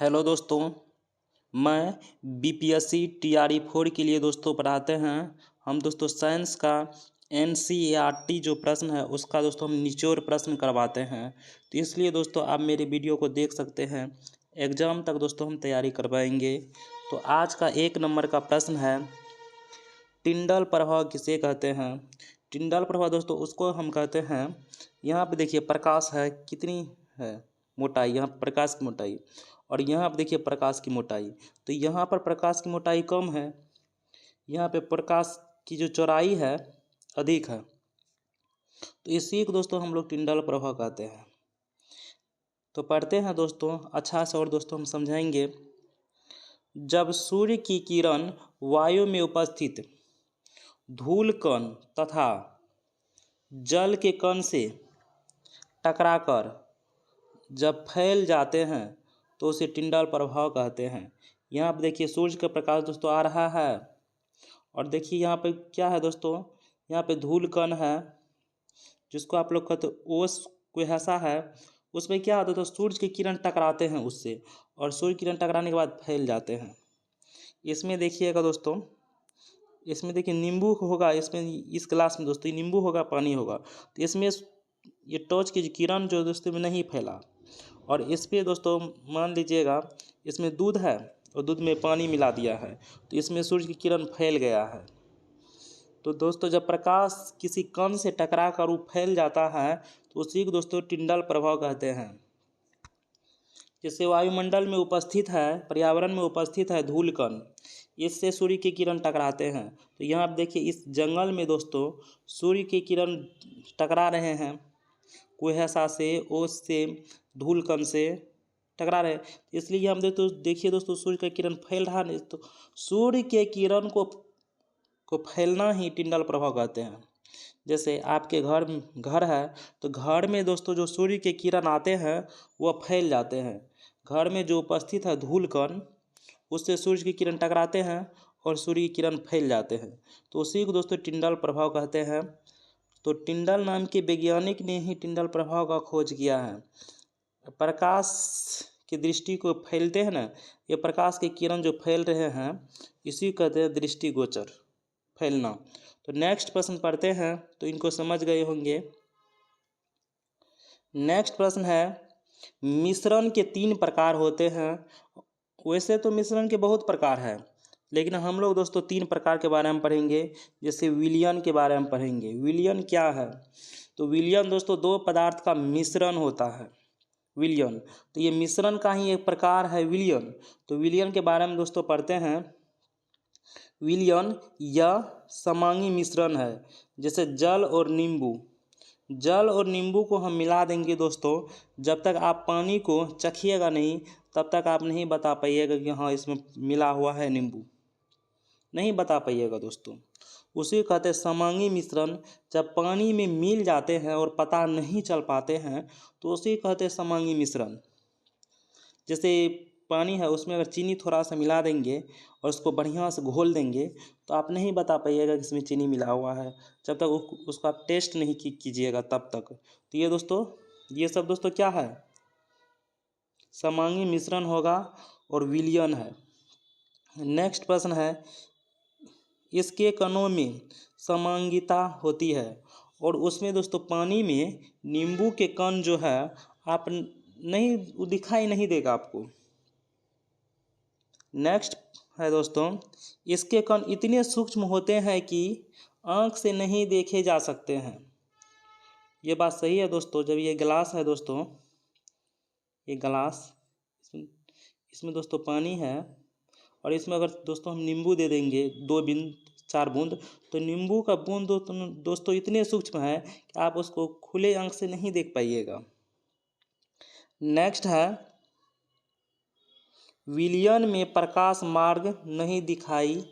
Hello दोस्तों, मैं BPSC TRE 4 के लिए दोस्तों पढ़ाते हैं। हम दोस्तों साइंस का एनसीईआरटी जो प्रश्न है उसका दोस्तों हम निचोड़ प्रश्न करवाते हैं। तो इसलिए दोस्तों आप मेरे वीडियो को देख सकते हैं। एग्ज़ाम तक दोस्तों हम तैयारी करवाएंगे। तो आज का 1 नंबर का प्रश्न है, टिंडल प्रभाव किसे कहते हैं। टिंडल प्रभाव दोस्तों उसको हम कहते हैं, यहाँ पे देखिए प्रकाश है, कितनी है मोटाई, यहाँ प्रकाश की मोटाई, और यहाँ पर देखिए प्रकाश की मोटाई। तो यहाँ पर प्रकाश की मोटाई कम है, यहाँ पे प्रकाश की जो चौड़ाई है अधिक है। तो इसी को दोस्तों हम लोग टिंडल प्रभाव कहते हैं। तो पढ़ते हैं दोस्तों अच्छा से, और दोस्तों हम समझाएंगे। जब सूर्य की किरण वायु में उपस्थित धूल कण तथा जल के कण से टकराकर जब फैल जाते हैं तो उसे टिंडल प्रभाव कहते हैं। यहाँ पर देखिए सूर्य का प्रकाश दोस्तों आ रहा है, और देखिए यहाँ पे क्या है दोस्तों, यहाँ पे धूल कण है जिसको आप लोग कहते ओस कुहासा है। उसमें क्या होता है तो सूर्य की किरण टकराते हैं उससे, और सूर्य किरण टकराने के बाद फैल जाते हैं। इसमें देखिएगा दोस्तों, इसमें देखिए नींबू होगा, इसमें इस ग्लास में दोस्तों नींबू होगा, पानी होगा। तो इसमें ये टॉर्च की किरण जो दोस्तों में नहीं फैला, और इस पे दोस्तों मान लीजिएगा इसमें दूध है और दूध में पानी मिला दिया है, तो इसमें सूर्य की किरण फैल गया है। तो दोस्तों जब प्रकाश किसी कण से टकरा कर वो फैल जाता है तो उसी को दोस्तों टिंडल प्रभाव कहते हैं। जैसे वायुमंडल में उपस्थित है, पर्यावरण में उपस्थित है धूल कण, इससे सूर्य की किरण टकराते हैं। तो यहाँ आप देखिए इस जंगल में दोस्तों सूर्य की किरण टकरा रहे हैं, कुहासा से, ओस से, धूल कण से टकरा रहे हैं। इसलिए हम देखिए दोस्तों सूर्य का किरण फैल रहा नहीं, तो सूर्य के किरण को फैलना ही टिंडल प्रभाव कहते हैं। जैसे आपके घर है, तो घर में दोस्तों जो सूर्य के किरण आते हैं वह फैल जाते हैं। घर में जो उपस्थित है धूल कण, उससे सूर्य की किरण टकराते हैं और सूर्य की किरण फैल जाते हैं। तो उसी को दोस्तों टिंडल प्रभाव कहते हैं। तो टिंडल नाम के वैज्ञानिक ने ही टिंडल प्रभाव का खोज किया है। प्रकाश की दृष्टि को फैलते हैं ना, ये प्रकाश की किरण जो फैल रहे हैं इसी को कहते हैं दृष्टिगोचर, फैलना। तो नेक्स्ट प्रश्न पढ़ते हैं, तो इनको समझ गए होंगे। नेक्स्ट प्रश्न है, मिश्रण के 3 प्रकार होते हैं। वैसे तो मिश्रण के बहुत प्रकार हैं, लेकिन हम लोग दोस्तों 3 प्रकार के बारे में पढ़ेंगे। जैसे विलयन के बारे में पढ़ेंगे। विलयन क्या है, तो विलयन दोस्तों 2 पदार्थ का मिश्रण होता है, विलयन। तो ये मिश्रण का ही एक प्रकार है विलयन। तो विलयन के बारे में दोस्तों पढ़ते हैं। विलयन यह समांगी मिश्रण है, जैसे जल और नींबू। जल और नींबू को हम मिला देंगे दोस्तों, जब तक आप पानी को चखिएगा नहीं तब तक आप नहीं बता पाइएगा कि हाँ इसमें मिला हुआ है नींबू, नहीं बता पाइएगा दोस्तों। उसी कहते हैं समांगी मिश्रण। जब पानी में मिल जाते हैं और पता नहीं चल पाते हैं तो उसी कहते हैं समांगी मिश्रण। जैसे पानी है, उसमें अगर चीनी थोड़ा सा मिला देंगे और उसको बढ़िया से घोल देंगे तो आप नहीं बता पाइएगा कि इसमें चीनी मिला हुआ है, जब तक उसको आप टेस्ट नहीं कीजिएगा तब तक। तो ये दोस्तों, ये सब दोस्तों क्या है, समांगी मिश्रण होगा और विलयन है। नेक्स्ट प्रश्न है, इसके कणों में समांगिता होती है, और उसमें दोस्तों पानी में नींबू के कण जो है आप नहीं, दिखाई नहीं देगा आपको। नेक्स्ट है दोस्तों, इसके कण इतने सूक्ष्म होते हैं कि आँख से नहीं देखे जा सकते हैं। ये बात सही है दोस्तों। जब ये गिलास है दोस्तों, ये गिलास, इसमें दोस्तों पानी है, और इसमें अगर दोस्तों हम नींबू दे देंगे 2 बूंद 4 बूंद, तो नींबू का बूंद दोस्तों इतने सूक्ष्म है कि आप उसको खुले आँख से नहीं देख पाइएगा। नेक्स्ट है, विलयन में प्रकाश मार्ग नहीं दिखाई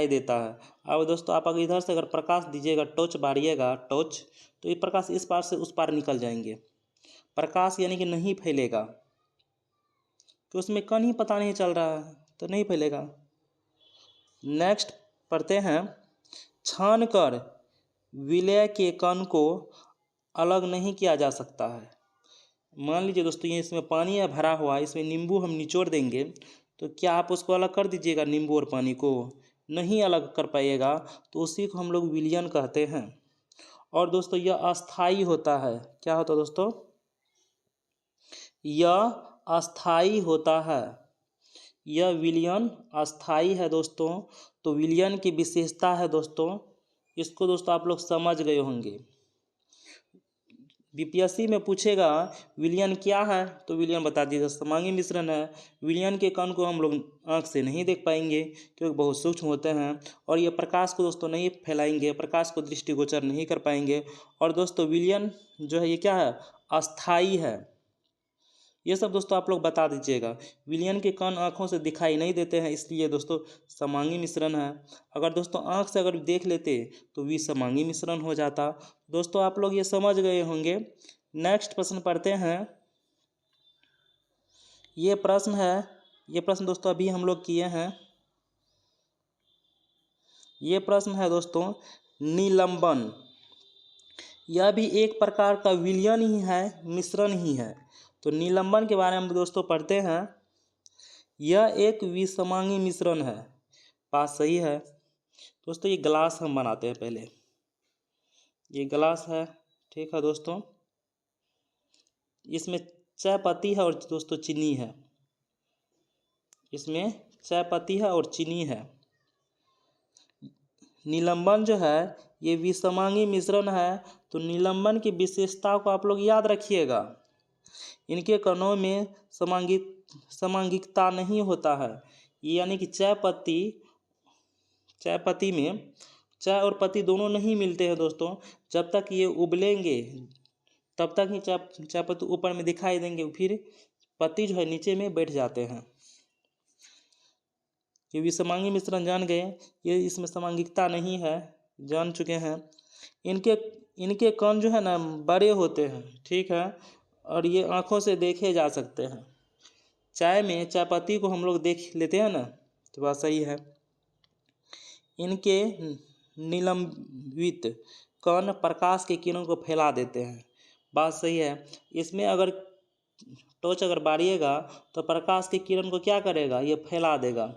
देता है। अब दोस्तों आप अगर इधर से अगर प्रकाश दीजिएगा, टॉर्च बारिएगा टॉर्च, तो ये प्रकाश इस पार से उस पार निकल जाएंगे। प्रकाश यानी कि नहीं फैलेगा, तो उसमें कण ही पता नहीं चल रहा है तो नहीं फैलेगा। नेक्स्ट पढ़ते हैं, छान कर विलय के कण को अलग नहीं किया जा सकता है। मान लीजिए दोस्तों ये इसमें पानी है भरा हुआ, इसमें नींबू हम निचोड़ देंगे तो क्या आप उसको अलग कर दीजिएगा? नींबू और पानी को नहीं अलग कर पाइएगा, तो उसी को हम लोग विलयन कहते हैं। और दोस्तों यह अस्थाई होता है। क्या होता है दोस्तों? यह अस्थाई होता है। यह विलयन अस्थाई है दोस्तों। तो विलयन की विशेषता है दोस्तों, इसको दोस्तों आप लोग समझ गए होंगे। बीपीएससी में पूछेगा विलयन क्या है, तो विलयन बता दीजिएगा समांगी मिश्रण है। विलयन के कण को हम लोग आँख से नहीं देख पाएंगे क्योंकि बहुत सूक्ष्म होते हैं, और ये प्रकाश को दोस्तों नहीं फैलाएंगे, प्रकाश को दृष्टिगोचर नहीं कर पाएंगे। और दोस्तों विलयन जो है ये क्या है? अस्थाई है। ये सब दोस्तों आप लोग बता दीजिएगा। विलयन के कण आँखों से दिखाई नहीं देते हैं, इसलिए दोस्तों समांगी मिश्रण है। अगर दोस्तों आँख से अगर देख लेते तो विसमांगी मिश्रण हो जाता। दोस्तों आप लोग ये समझ गए होंगे। नेक्स्ट प्रश्न पढ़ते हैं। ये प्रश्न दोस्तों अभी हम लोग किए हैं। ये प्रश्न है दोस्तों निलंबन। यह भी एक प्रकार का विलयन ही है, मिश्रण ही है। तो निलंबन के बारे में दोस्तों पढ़ते हैं। यह एक विसमांगी मिश्रण है। बात सही है दोस्तों। ये गिलास हम बनाते हैं पहले, ये गिलास है, ठीक है दोस्तों। इसमें चाय पत्ती है और दोस्तों चीनी है। इसमें चाय पत्ती है और चीनी है। निलंबन जो है ये विसमांगी मिश्रण है। तो निलंबन की विशेषता को आप लोग याद रखिएगा। इनके कणों में समांगिकता नहीं होता है। यानी कि चाय पत्ती में चाय और पत्ती दोनों नहीं मिलते हैं दोस्तों। जब तक ये उबलेंगे तब तक ही चाय पत्ती ऊपर में दिखाई देंगे, फिर पत्ती जो है नीचे में बैठ जाते हैं। ये विसमांगी मिश्रण जान गए। ये इसमें समांगिकता नहीं है, जान चुके हैं। इनके कण जो है ना बड़े होते हैं, ठीक है, और ये आँखों से देखे जा सकते हैं। चाय पत्ती को हम लोग देख लेते हैं ना, तो बात सही है। इनके निलंबित कण प्रकाश के किरणों को फैला देते हैं। बात सही है। इसमें अगर टॉर्च अगर बारिएगा तो प्रकाश के किरण को क्या करेगा? ये फैला देगा।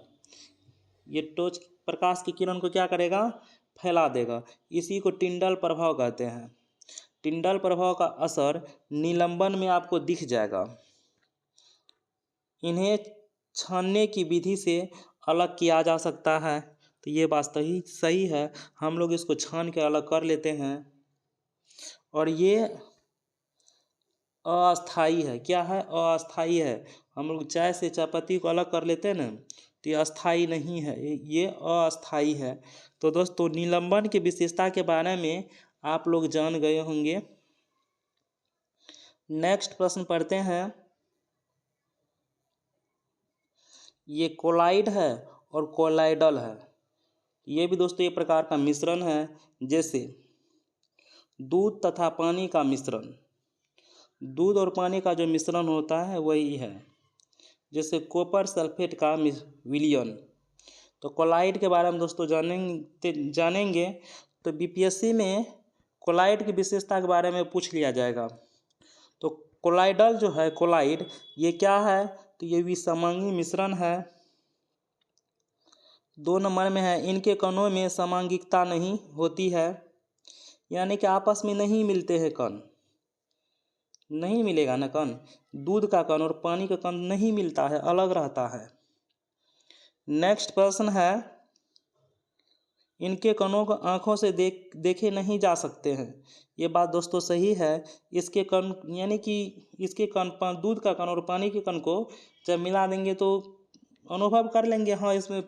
ये टॉर्च प्रकाश की किरण को क्या करेगा? फैला देगा। इसी को टिंडल प्रभाव कहते हैं। टिंडल प्रभाव का असर निलंबन में आपको दिख जाएगा। इन्हें छानने की विधि से अलग किया जा सकता है। तो ये बात सही है। हम लोग इसको छान के अलग कर लेते हैं। और ये अस्थाई है। क्या है? अस्थाई है। हम लोग चाय से चाय पत्ती को अलग कर लेते हैं ना, तो ये अस्थाई नहीं है, ये अस्थाई है। तो दोस्तों निलंबन की विशेषता के बारे में आप लोग जान गए होंगे। नेक्स्ट प्रश्न पढ़ते हैं। ये कोलाइड है और कोलाइडल है। ये भी दोस्तों एक प्रकार का मिश्रण है, जैसे दूध तथा पानी का मिश्रण। दूध और पानी का जो मिश्रण होता है वही है, जैसे कॉपर सल्फेट का विलयन। तो कोलाइड के बारे में दोस्तों जानेंगे तो बीपीएससी में कोलाइड की विशेषता के बारे में पूछ लिया जाएगा। तो कोलाइडल जो है, कोलाइड ये क्या है? तो ये विसमांगी मिश्रण है। 2 नंबर में है, इनके कणों में समांगिकता नहीं होती है। यानी कि आपस में नहीं मिलते हैं कण, नहीं मिलेगा ना कण। दूध का कण और पानी का कण नहीं मिलता है, अलग रहता है। नेक्स्ट प्रश्न है, इनके कणों को आँखों से देखे नहीं जा सकते हैं। ये बात दोस्तों सही है। इसके कण यानी कि इसके कण दूध का कण और पानी के कण को जब मिला देंगे तो अनुभव कर लेंगे, हाँ इसमें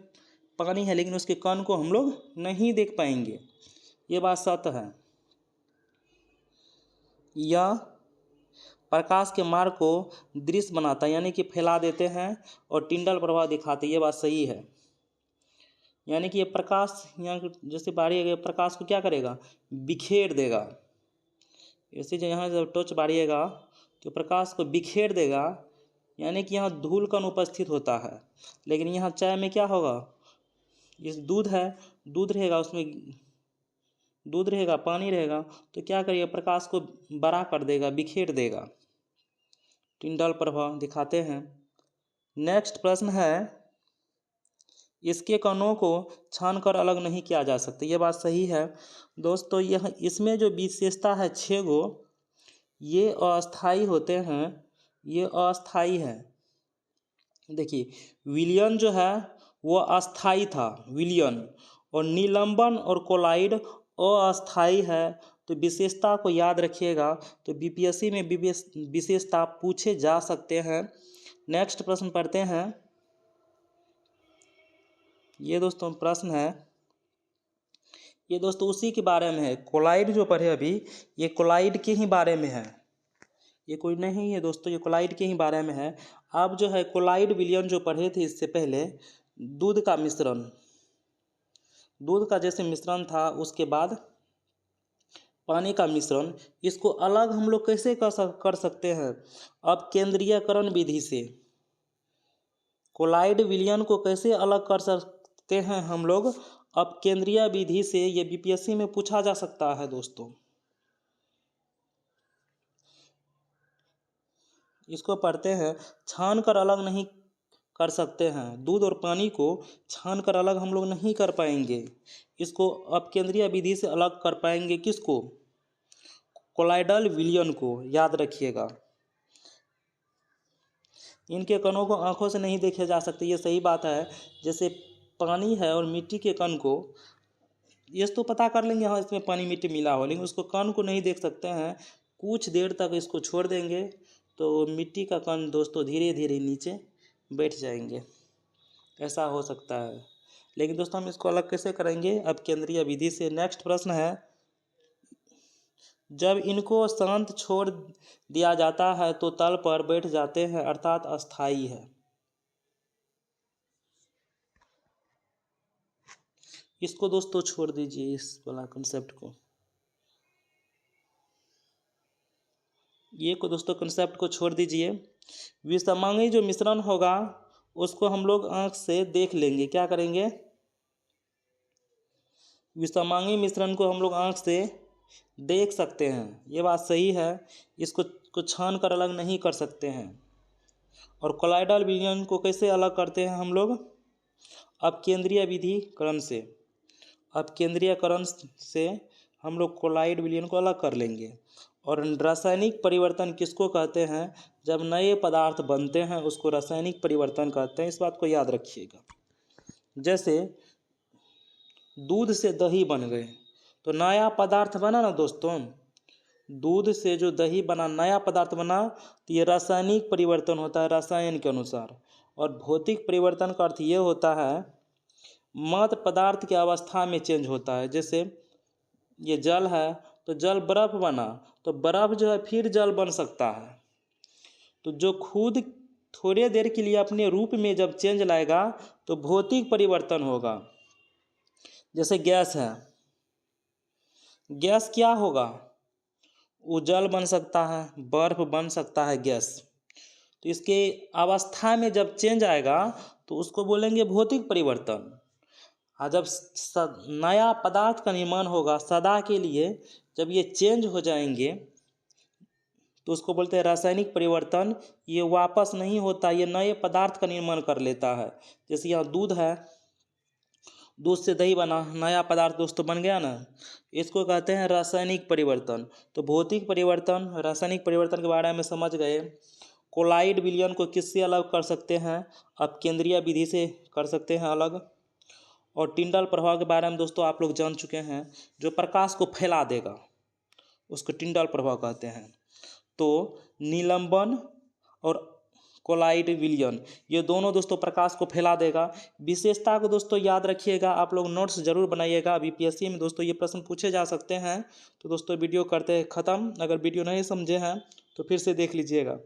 पानी है, लेकिन उसके कण को हम लोग नहीं देख पाएंगे। ये बात सत्य है। यह प्रकाश के मार्ग को दृश्य बनाता है, यानी कि फैला देते हैं और टिंडल प्रभाव दिखाते हैं। ये बात सही है। यानी कि ये प्रकाश यहाँ जैसे बारिएगा प्रकाश को क्या करेगा? बिखेर देगा। ऐसे जो यहाँ जब टॉर्च बारिएगा तो प्रकाश को बिखेर देगा। यानी कि यहाँ धूल कण उपस्थित होता है, लेकिन यहाँ चाय में क्या होगा? इस दूध है, दूध रहेगा, उसमें दूध रहेगा, पानी रहेगा, तो क्या करेगा? प्रकाश को बड़ा कर देगा, बिखेर देगा। टिंडल प्रभाव दिखाते हैं। नेक्स्ट प्रश्न है, इसके कणों को छानकर अलग नहीं किया जा सकता। ये बात सही है दोस्तों। यह इसमें जो विशेषता है 6 गो, ये अस्थाई होते हैं, ये अस्थाई है। देखिए विलियन जो है वो अस्थाई था, विलियन, और निलंबन और कोलाइड अस्थाई है। तो विशेषता को याद रखिएगा। तो बीपीएससी में विशेषता पूछे जा सकते हैं। नेक्स्ट प्रश्न पढ़ते हैं। ये दोस्तों प्रश्न है, ये दोस्तों उसी के बारे में है। कोलाइड जो पढ़े अभी, ये कोलाइड के ही बारे में है, ये कोई नहीं है दोस्तों, ये कोलाइड के ही बारे में है। अब जो है कोलाइड विलियन जो पढ़े थे इससे पहले, दूध का मिश्रण, दूध का जैसे मिश्रण था, उसके बाद पानी का मिश्रण, इसको अलग हम लोग कैसे कर सकते हैं? अब केंद्रीयकरण विधि से कोलाइड विलियन को कैसे अलग कर सकते हैं हम लोग? अब केंद्रीय विधि से, ये बीपीएससी में पूछा जा सकता है दोस्तों। इसको पढ़ते हैं। छान कर अलग नहीं कर सकते हैं, दूध और पानी को छान कर अलग हम लोग नहीं कर पाएंगे। इसको अब केंद्रीय विधि से अलग कर पाएंगे, किसको? कोलाइडल विलियन को, याद रखिएगा। इनके कणों को आंखों से नहीं देखे जा सकते, ये सही बात है। जैसे पानी है और मिट्टी के कण को, ये तो पता कर लेंगे हाँ इसमें पानी मिट्टी मिला हो, लेकिन उसको कण को नहीं देख सकते हैं। कुछ देर तक इसको छोड़ देंगे तो मिट्टी का कण दोस्तों धीरे धीरे नीचे बैठ जाएंगे, ऐसा हो सकता है। लेकिन दोस्तों हम इसको अलग कैसे करेंगे? अब केंद्रीय विधि से। नेक्स्ट प्रश्न है, जब इनको शांत छोड़ दिया जाता है तो तल पर बैठ जाते हैं, अर्थात अस्थाई है। इसको दोस्तों छोड़ दीजिए, इस वाला कंसेप्ट को, ये को दोस्तों कंसेप्ट को छोड़ दीजिए। विषमांगी जो मिश्रण होगा उसको हम लोग आंख से देख लेंगे। क्या करेंगे? विषमांगी मिश्रण को हम लोग आंख से देख सकते हैं, ये बात सही है। इसको छान कर अलग नहीं कर सकते हैं। और कोलाइडल विलियन को कैसे अलग करते हैं हम लोग? अब केंद्रीय विधिकरण से, अब केंद्रीयकरण से हम लोग कोलाइड विलियन को अलग कर लेंगे। और रासायनिक परिवर्तन किसको कहते हैं? जब नए पदार्थ बनते हैं उसको रासायनिक परिवर्तन कहते हैं, इस बात को याद रखिएगा। जैसे दूध से दही बन गए तो नया पदार्थ बना ना दोस्तों, दूध से जो दही बना, नया पदार्थ बना, तो ये रासायनिक परिवर्तन होता है रसायन के अनुसार। और भौतिक परिवर्तन का अर्थ ये होता है मात्र पदार्थ की अवस्था में चेंज होता है। जैसे ये जल है तो जल बर्फ बना, तो बर्फ जो है फिर जल बन सकता है। तो जो खुद थोड़े देर के लिए अपने रूप में जब चेंज लाएगा तो भौतिक परिवर्तन होगा। जैसे गैस है, गैस क्या होगा? वो जल बन सकता है, बर्फ बन सकता है गैस। तो इसके अवस्था में जब चेंज आएगा तो उसको बोलेंगे भौतिक परिवर्तन। और जब नया पदार्थ का निर्माण होगा सदा के लिए, जब ये चेंज हो जाएंगे तो उसको बोलते हैं रासायनिक परिवर्तन। ये वापस नहीं होता, ये नए पदार्थ का निर्माण कर लेता है। जैसे यहाँ दूध है, दूध से दही बना, नया पदार्थ दोस्तों बन गया ना, इसको कहते हैं रासायनिक परिवर्तन। तो भौतिक परिवर्तन, रासायनिक परिवर्तन के बारे में समझ गए। कोलाइड विलियन को किससे अलग कर सकते हैं? अब केंद्रीय विधि से कर सकते हैं अलग। और टिंडल प्रभाव के बारे में दोस्तों आप लोग जान चुके हैं, जो प्रकाश को फैला देगा उसको टिंडल प्रभाव कहते हैं। तो निलंबन और कोलाइड विलियन, ये दोनों दोस्तों प्रकाश को फैला देगा। विशेषता को दोस्तों याद रखिएगा, आप लोग नोट्स जरूर बनाइएगा। बीपीएससी में दोस्तों ये प्रश्न पूछे जा सकते हैं। तो दोस्तों वीडियो करते हैं ख़त्म। अगर वीडियो नहीं समझे हैं तो फिर से देख लीजिएगा।